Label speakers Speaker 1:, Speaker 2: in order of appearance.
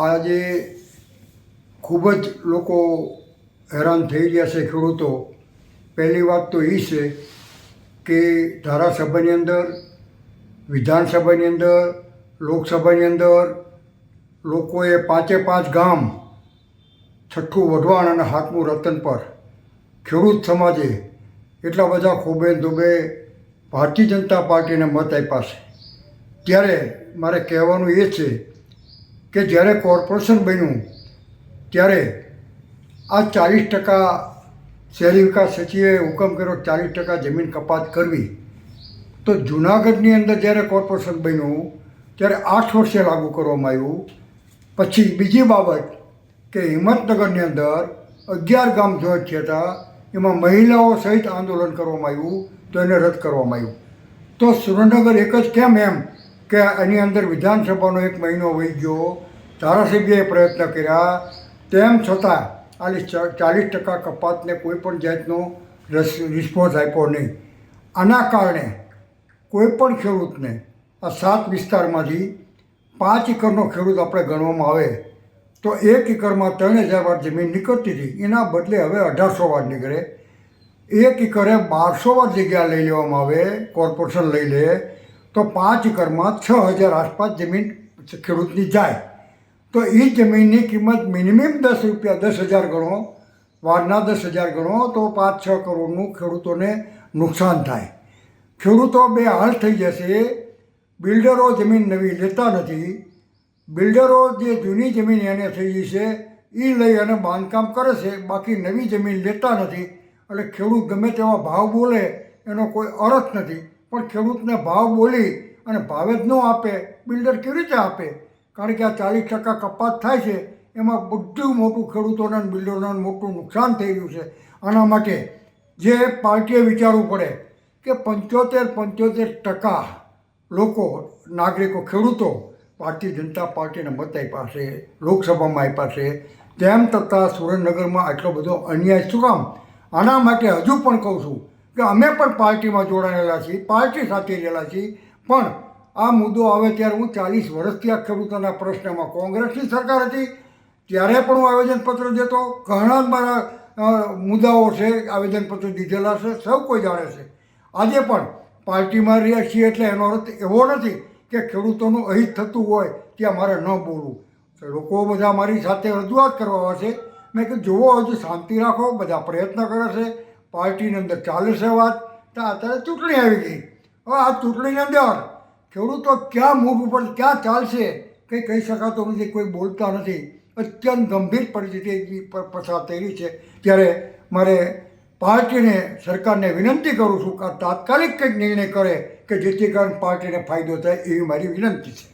Speaker 1: આજે ખૂબ જ લોકો હેરાન થઈ રહ્યા છે ખેડૂતો. પહેલી વાત તો એ છે કે ધારાસભાની અંદર, વિધાનસભાની અંદર, લોકસભાની અંદર લોકોએ 5 ગામ, છઠ્ઠું વઢવાણ અને 7મું રતનપર ખેડૂત સમાજે એટલા બધા ખોબે ધોબે ભારતીય જનતા પાર્ટીને મત આપ્યા છે. ત્યારે મારે કહેવાનું એ છે કે જ્યારે કોર્પોરેશન બન્યું ત્યારે આ 40% શહેરી વિકાસ સચિવે હુકમ કર્યો 40% જમીન કપાત કરવી. તો જુનાગઢની અંદર જ્યારે કોર્પોરેશન બન્યું ત્યારે 8 વર્ષે લાગુ કરવામાં આવ્યું. પછી બીજી બાબત કે હિંમતનગરની અંદર 11 ગામ જોઈન્ટ થયા હતા, એમાં મહિલાઓ સહિત આંદોલન કરવામાં આવ્યું તો એને રદ કરવામાં આવ્યું. તો સુરેન્દ્રનગર એક જ કેમ એમ કે એની અંદર વિધાનસભાનો 1 મહિનો વહી ગયો, ધારાસભ્યએ પ્રયત્ન કર્યા, તેમ છતાં આલી 40% કપાતને કોઈ પણ જાતનો રિસ્પોન્સ આપ્યો નહીં. આના કારણે કોઈ પણ ખેડૂતને આ 7 વિસ્તારમાંથી 5 એકરનો ખેડૂત આપણે ગણવામાં આવે તો 1 એકરમાં 3000 વાર જમીન નીકળતી હતી, એના બદલે હવે 1800 વાર નીકળે. 1 એકરે 1200 વાર જગ્યા લઈ લેવામાં આવે, કોર્પોરેશન લઈ લે તો 5 એકરમાં 6000 આસપાસ જમીન ખેડૂતની જાય. તો એ જમીનની કિંમત મિનિમમ 10 રૂપિયા, 10,000 ગણો, વારના 10,000 ગણો તો 5-6 કરોડનું ખેડૂતોને નુકસાન થાય. ખેડૂતો બે હાલ થઈ જશે. બિલ્ડરો જમીન નવી લેતા નથી. બિલ્ડરો જે જૂની જમીન એને થઈ ગઈ છે એ લઈ અને બાંધકામ કરે છે, બાકી નવી જમીન લેતા નથી. એટલે ખેડૂત ગમે તેવા ભાવ બોલે એનો કોઈ અર્થ નથી. પણ ખેડૂતને ભાવ બોલી અને ભાવે જ ન આપે, બિલ્ડર કેવી રીતે આપે? કારણ કે આ 40% કપાત થાય છે, એમાં બધું મોટું ખેડૂતોને અને બિલ્ડરોને મોટું નુકસાન થઈ રહ્યું છે. આના માટે જે પાર્ટીએ વિચારવું પડે કે 75% લોકો, નાગરિકો, ખેડૂતો ભારતીય જનતા પાર્ટીને મત આપ્યા છે, લોકસભામાં આપ્યા છે, તેમ છતાં સુરેન્દ્રનગરમાં આટલો બધો અન્યાય શું કામ? આના માટે હજુ પણ કહું છું કે અમે પણ પાર્ટીમાં જોડાયેલા છીએ, પાર્ટી સાથે રહેલા છીએ, પણ આ મુદ્દો આવે ત્યારે હું 40 વર્ષથી આ ખેડૂતોના પ્રશ્નમાં, કોંગ્રેસની સરકાર હતી ત્યારે પણ હું આવેદનપત્ર દેતો. ઘણા મારા મુદ્દાઓ છે, આવેદનપત્ર દીધેલા છે, સૌ કોઈ જાણે છે. આજે પણ પાર્ટીમાં રહ્યા છીએ એટલે એનો અર્થ એવો નથી કે ખેડૂતોનું અહિત થતું હોય ત્યાં મારે ન બોલવું. લોકો બધા મારી સાથે રજૂઆત કરવા આવે છે. મેં કીધું જુઓ, હજુ શાંતિ રાખો, બધા પ્રયત્ન કરે છે, પાર્ટીની અંદર ચાલે છે વાત. તો અત્યારે ચૂંટણી આવી ગઈ. હવે આ ચૂંટણીની અંદર ખેડૂતો ક્યાં મૂળ ઉપર ક્યાં ચાલશે કંઈ કહી શકાતું નથી, કોઈ બોલતા નથી. અત્યંત ગંભીર પરિસ્થિતિ પસાર થઈ રહી છે. ત્યારે મારે પાર્ટીને, સરકારને વિનંતી કરું છું કે તાત્કાલિક કંઈક નિર્ણય કરે કે જેથી કારણે પાર્ટીને ફાયદો થાય, એવી મારી વિનંતી છે.